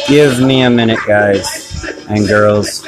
Give me a minute, guys and girls.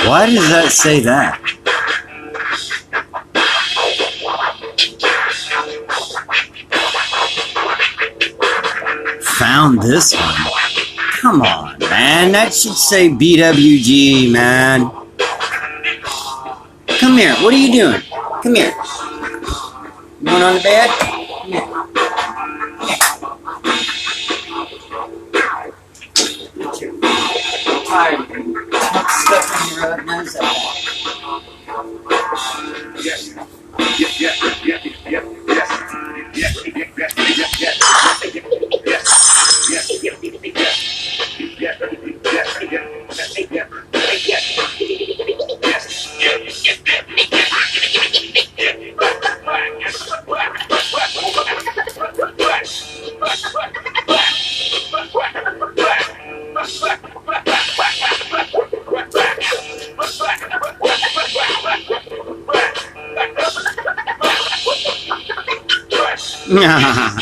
Why does that say that? Found this one. Come on, man. That should say BWG, man. Come here. What are you doing? Come here. You going on the bed? Come here. I'm tired of you. Stuff in your nose like that. Yes. Yes. Yes. Yes. Yes. Yes. Yes. Wow.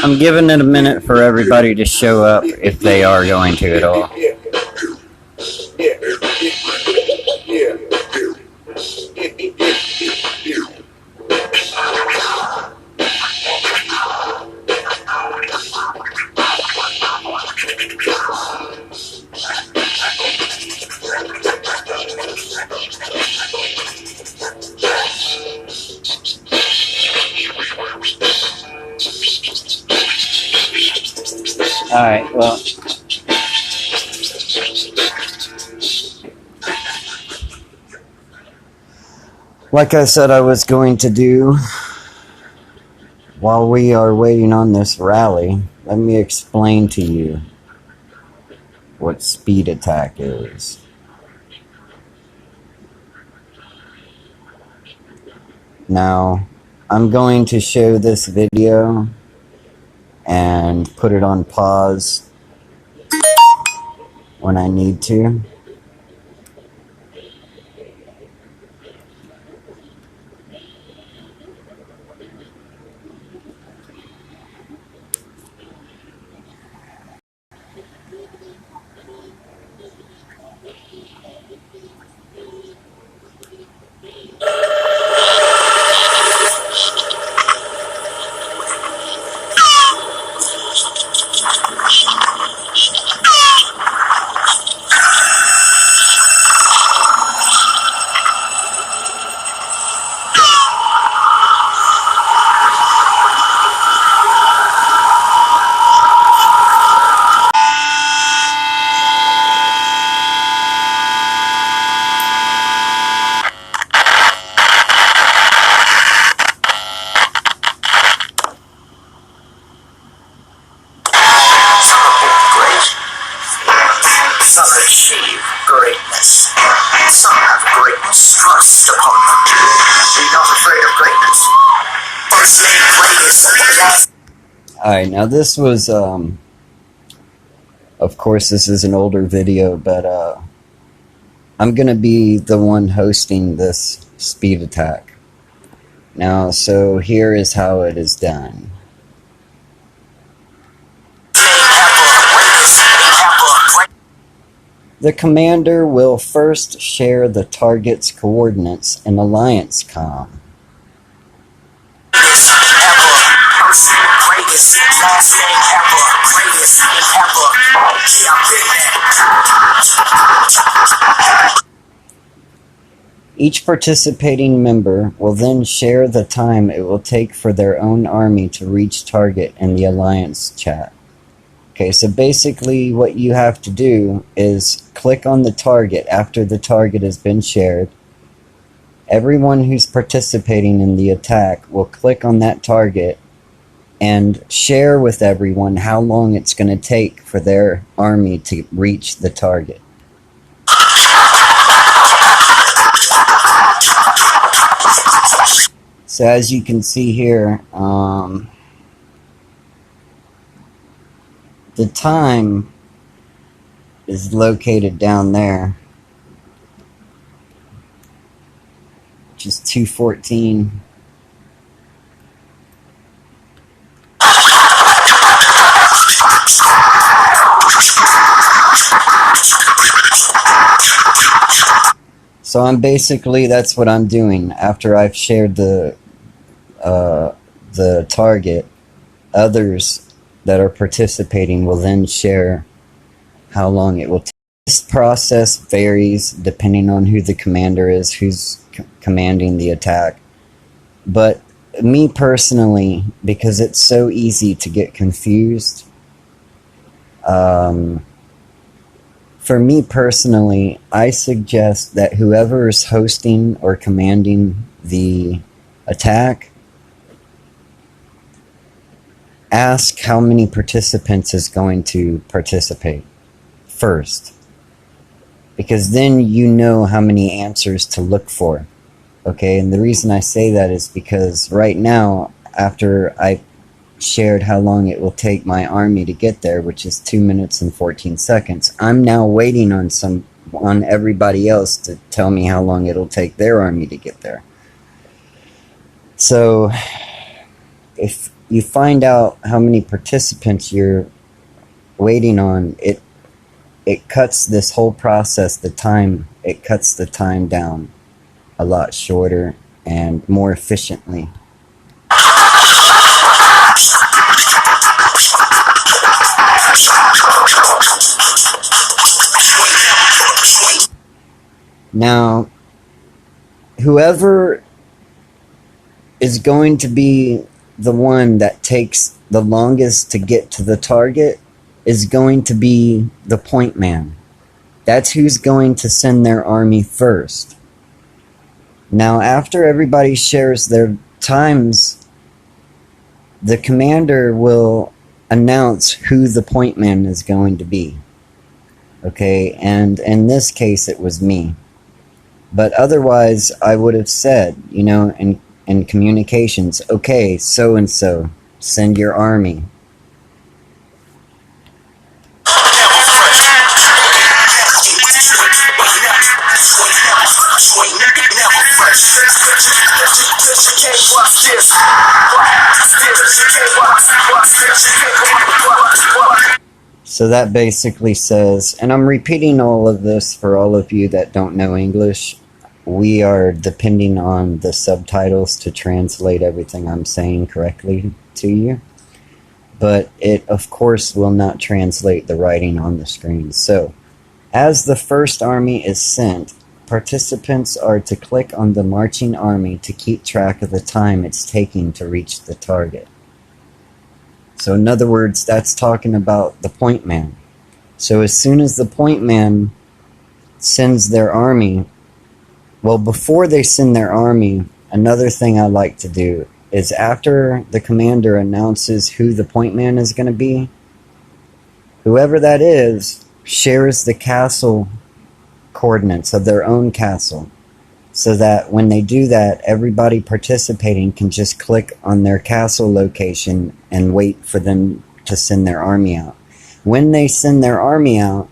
I'm giving it a minute for everybody to show up if they are going to at all. Alright, well, like I said I was going to do, while we are waiting on this rally, let me explain to you what speed attack is. Now, I'm going to show this video and put it on pause when I need to. Some achieve greatness. Some have greatness thrust upon them. Be not afraid of greatness. First name greatness. Alright, now this was, of course this is an older video, but, I'm gonna be the one hosting this speed attack. Now, so here is how it is done. The commander will first share the target's coordinates in Alliance Comm. Each participating member will then share the time it will take for their own army to reach target in the Alliance chat. Okay, so basically what you have to do is click on the target after the target has been shared. Everyone who's participating in the attack will click on that target and share with everyone how long it's going to take for their army to reach the target. So as you can see here, the time is located down there, which is 2:14. So I'm basically, that's what I'm doing. After I've shared the target, others that are participating will then share how long it will take. This process varies depending on who the commander is, who's commanding the attack. But me personally, because it's so easy to get confused, for me personally, I suggest that whoever is hosting or commanding the attack ask how many participants is going to participate first, because then you know how many answers to look for. Okay, and the reason I say that is because right now, after I shared how long it will take my army to get there, which is 2 minutes and 14 seconds, I'm now waiting on everybody else to tell me how long it'll take their army to get there. So if you find out how many participants you're waiting on, it cuts this whole process, it cuts the time down a lot shorter and more efficiently. Now, whoever is going to be the one that takes the longest to get to the target is going to be the point man. That's who's going to send their army first. Now, after everybody shares their times, the commander will announce who the point man is going to be. Okay, and in this case, it was me. But otherwise, I would have said, you know, in communications, okay, so-and-so, send your army. So that basically says, and I'm repeating all of this for all of you that don't know English, we are depending on the subtitles to translate everything I'm saying correctly to you. But it, of course, will not translate the writing on the screen. So, as the first army is sent, participants are to click on the marching army to keep track of the time it's taking to reach the target. So in other words, that's talking about the point man. So as soon as the point man sends their army, well, before they send their army, another thing I like to do is after the commander announces who the point man is going to be, whoever that is shares the castle coordinates of their own castle, so that when they do that, everybody participating can just click on their castle location and wait for them to send their army out. When they send their army out,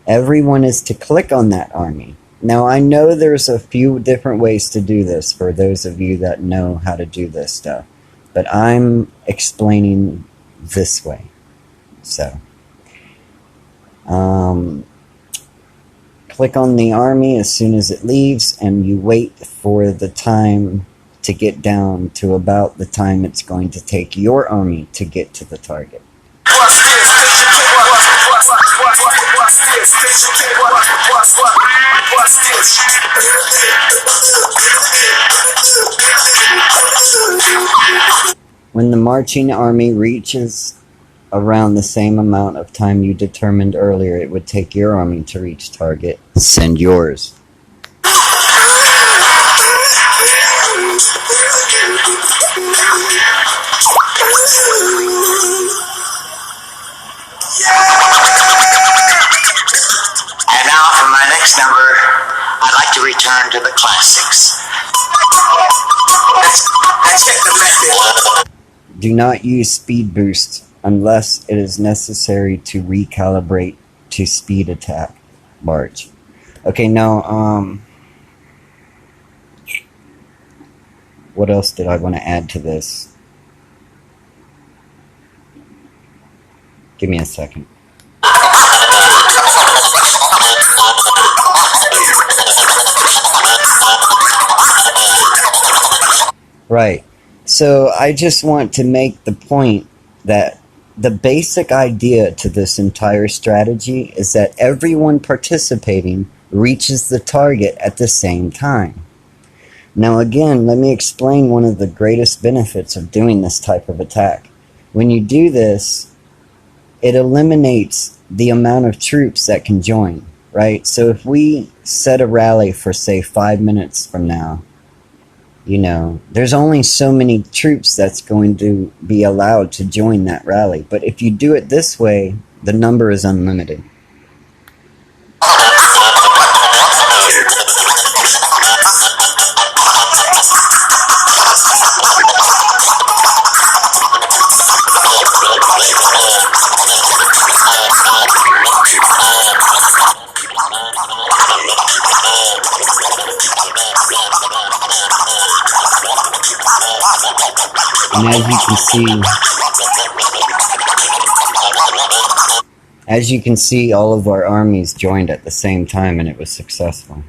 everyone is to click on that army. Now, I know there's a few different ways to do this for those of you that know how to do this stuff, but I'm explaining this way. So, click on the army as soon as it leaves, and you wait for the time to get down to about the time it's going to take your army to get to the target. When the marching army reaches around the same amount of time you determined earlier it would take your army to reach target, send yours. And now for my next number, I'd like to return to the classics. Let's get the method. Do not use speed boost unless it is necessary to recalibrate to speed attack. March. Okay, now, what else did I want to add to this? Give me a second. Right. So I just want to make the point that the basic idea to this entire strategy is that everyone participating reaches the target at the same time. Now again, let me explain one of the greatest benefits of doing this type of attack. When you do this, it eliminates the amount of troops that can join, right? So if we set a rally for, say, 5 minutes from now, you know, there's only so many troops that's going to be allowed to join that rally. But if you do it this way, the number is unlimited. And as you can see, all of our armies joined at the same time, and it was successful.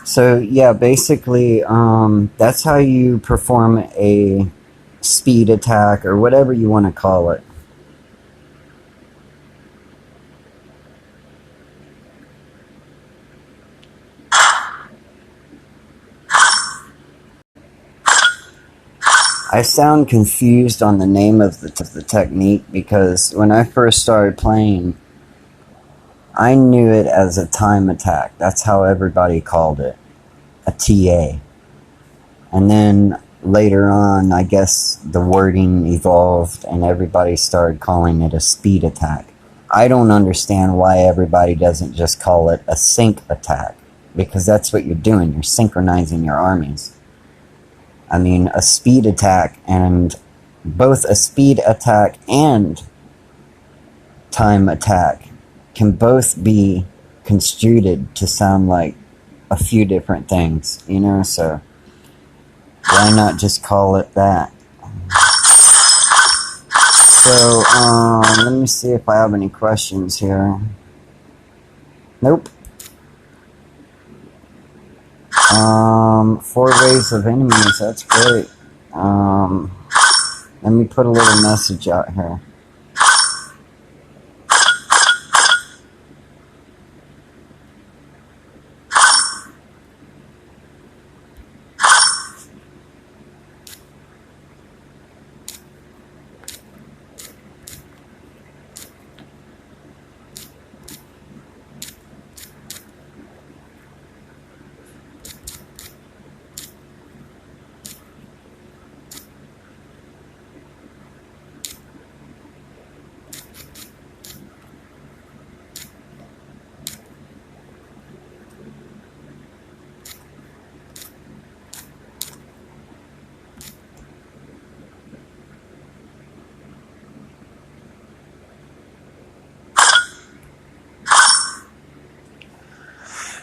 So yeah, basically, that's how you perform a speed attack, or whatever you want to call it. I sound confused on the name of the technique because when I first started playing, I knew it as a time attack. That's how everybody called it, a TA. And then later on, I guess the wording evolved and everybody started calling it a speed attack. I don't understand why everybody doesn't just call it a sync attack, because that's what you're doing. You're synchronizing your armies. I mean, a speed attack, and both a speed attack and time attack can both be construed to sound like a few different things, you know, so why not just call it that? So, let me see if I have any questions here. Nope. 4 waves of enemies, that's great. Let me put a little message out here.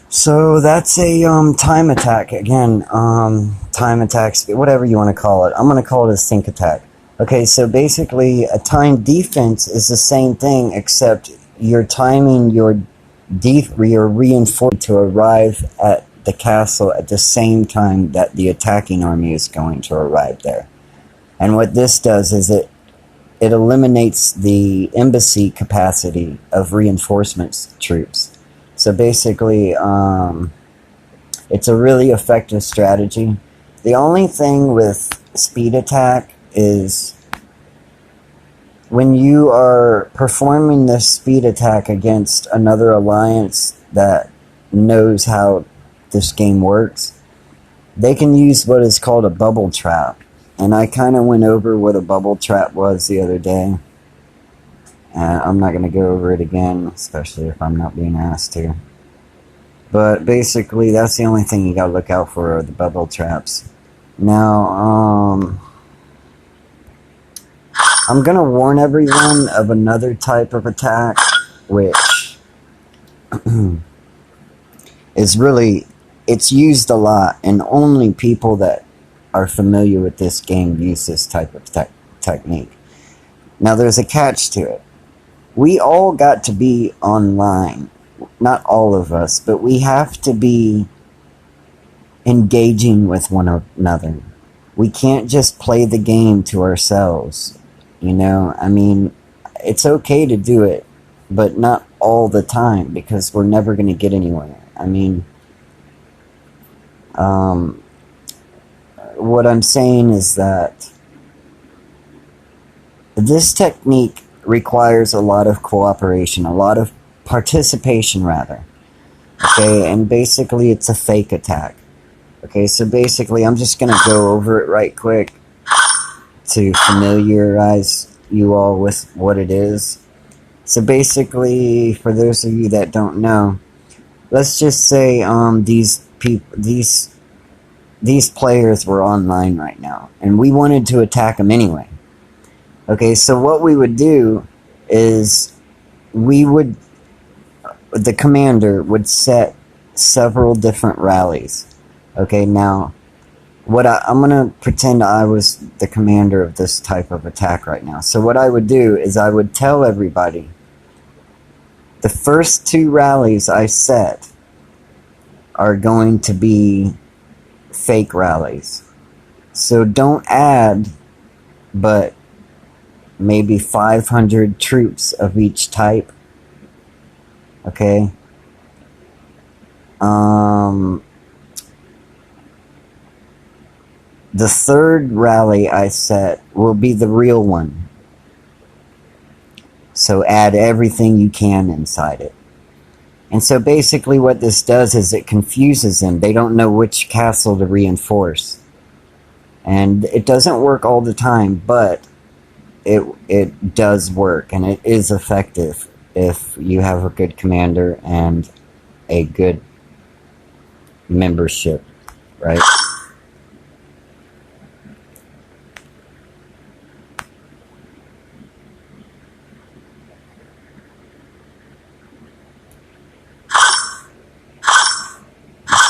So that's a time attack. Again, time attacks, whatever you want to call it. I'm going to call it a sync attack. Okay, so basically a time defense is the same thing, except you're timing your reinforcement to arrive at the castle at the same time that the attacking army is going to arrive there. And what this does is it eliminates the embassy capacity of reinforcements troops. So basically, it's a really effective strategy. The only thing with speed attack is when you are performing this speed attack against another alliance that knows how this game works, they can use what is called a bubble trap. And I kind of went over what a bubble trap was the other day. I'm not going to go over it again, especially if I'm not being asked to. But basically, that's the only thing you got to look out for, are the bubble traps. Now, I'm going to warn everyone of another type of attack, which is really, it's used a lot, and only people that are familiar with this game use this type of technique. Now, there's a catch to it. We all got to be online. Not all of us, but we have to be engaging with one another. We can't just play the game to ourselves. You know, I mean, it's okay to do it, but not all the time, because we're never going to get anywhere. I mean, what I'm saying is that this technique requires a lot of cooperation, a lot of participation, rather. Okay, and basically it's a fake attack. Okay, so basically I'm just going to go over it right quick to familiarize you all with what it is. So basically, for those of you that don't know, let's just say these players were online right now, and we wanted to attack them anyway. Okay, so what we would do is the commander would set several different rallies. Okay, now, I'm going to pretend I was the commander of this type of attack right now. So what I would do is I would tell everybody, the first 2 rallies I set are going to be fake rallies. So don't add but maybe 500 troops of each type. Okay? The third rally I set will be the real one. So add everything you can inside it. And so basically what this does is it confuses them. They don't know which castle to reinforce. And it doesn't work all the time, but it does work, and it is effective if you have a good commander and a good membership, right?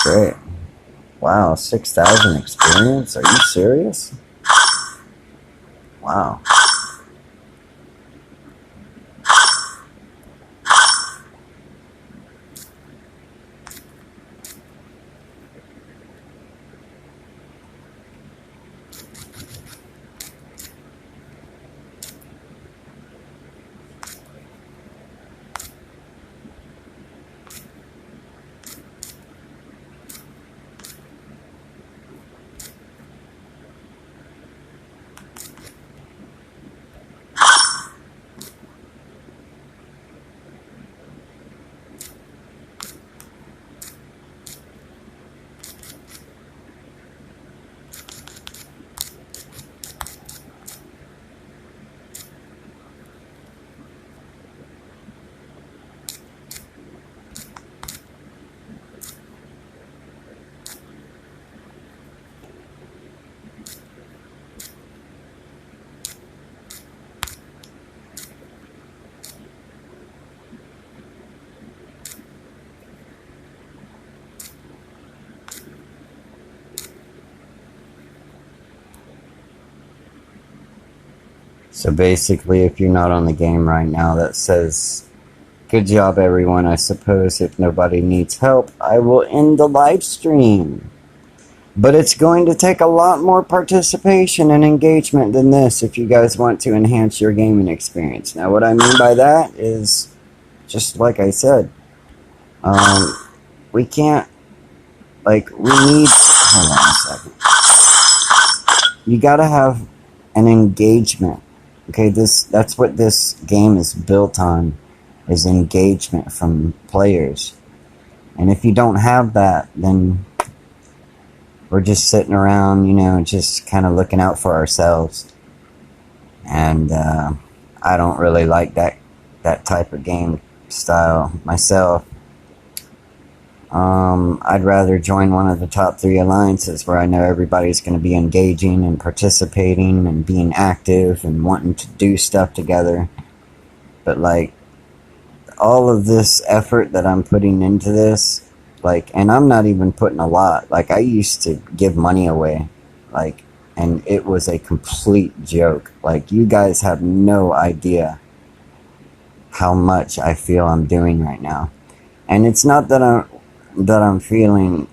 Great. Wow, 6,000 experience? Are you serious? Wow. So basically, if you're not on the game right now, that says Good job, everyone. I suppose if nobody needs help, I will end the live stream. But it's going to take a lot more participation and engagement than this if you guys want to enhance your gaming experience. Now, what I mean by that is, just like I said, we can't, like, we need, hold on a second. You gotta have an engagement. Okay, that's what this game is built on, is engagement from players. And if you don't have that, then we're just sitting around, you know, just kind of looking out for ourselves. And I don't really like that type of game style myself. I'd rather join one of the top 3 alliances where I know everybody's going to be engaging and participating and being active and wanting to do stuff together. But, like, all of this effort that I'm putting into this, like, and I'm not even putting a lot. Like, I used to give money away, like, and it was a complete joke. Like, you guys have no idea how much I feel I'm doing right now. And it's not that I'm feeling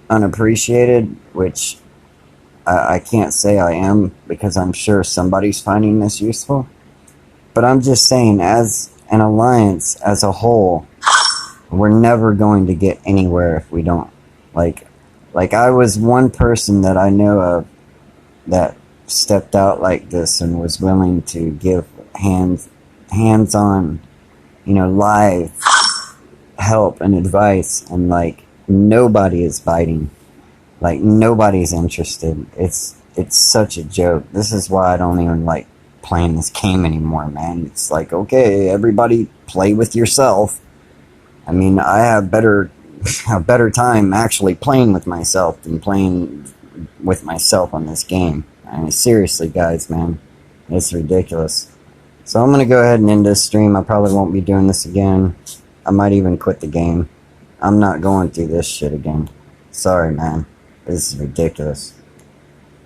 unappreciated, which I can't say I am, because I'm sure somebody's finding this useful. But I'm just saying, as an alliance as a whole, we're never going to get anywhere if we don't. Like I was one person that I know of that stepped out like this and was willing to give hands-on, you know, live help and advice, and like nobody is biting. Like nobody's interested. It's such a joke. This is why I don't even like playing this game anymore, man. It's like, okay, everybody play with yourself. I mean, I have a better time actually playing with myself than playing with myself on this game. I mean, seriously, guys, man, it's ridiculous. So I'm gonna go ahead and end this stream. I probably won't be doing this again. I might even quit the game. I'm not going through this shit again. Sorry, man. This is ridiculous.